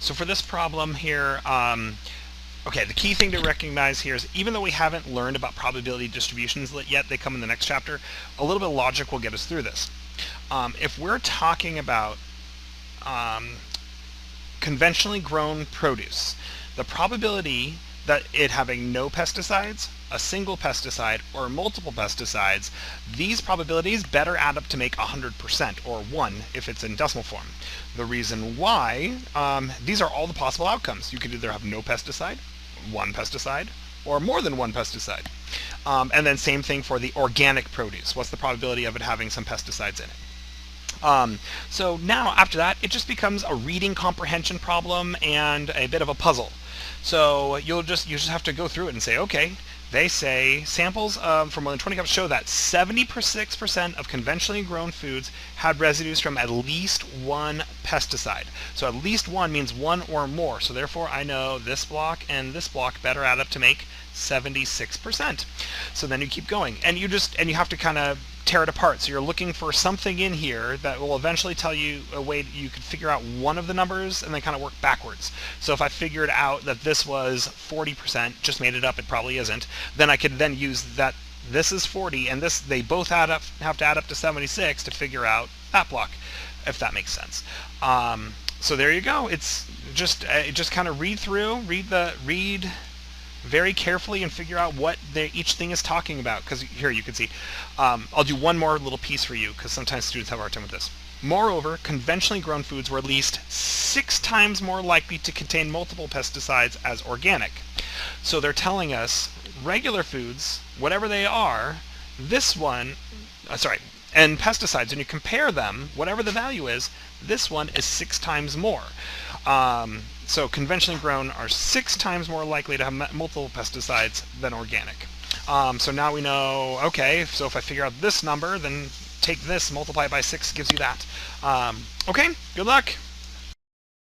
So for this problem here, okay, the key thing to recognize here is even though we haven't learned about probability distributions yet, they come in the next chapter, a little bit of logic will get us through this. If we're talking about conventionally grown produce, the probability that it having no pesticides, a single pesticide, or multiple pesticides, these probabilities better add up to make 100%, or 1 if it's in decimal form. The reason why, these are all the possible outcomes. You could either have no pesticide, one pesticide, or more than one pesticide. And then same thing for the organic produce. What's the probability of it having some pesticides in it? So now after that, it just becomes a reading comprehension problem and a bit of a puzzle. So you just have to go through it and say, okay, they say samples from more than 20 cups show that 76% of conventionally grown foods had residues from at least one pesticide. So at least one means one or more. So therefore I know this block and this block better add up to make 76%. So then you keep going, and you have to kind of tear it apart. So you're looking for something in here that will eventually tell you a way you could figure out one of the numbers and then kind of work backwards. So if I figured out that this was 40%, just made it up, it probably isn't, then I could then use that this is 40 and this, they both have to add up to 76 to figure out that block, if that makes sense. So there you go. It's just kind of read very carefully and figure out what each thing is talking about. Because here you can see, I'll do one more little piece for you because sometimes students have a hard time with this. Moreover, conventionally grown foods were at least 6 times more likely to contain multiple pesticides as organic. So they're telling us regular foods, whatever they are, and pesticides, when you compare them, whatever the value is, this one is 6 times more. So conventionally grown are 6 times more likely to have multiple pesticides than organic. So now we know, okay, so if I figure out this number, then take this, multiply it by 6, gives you that. Okay, good luck.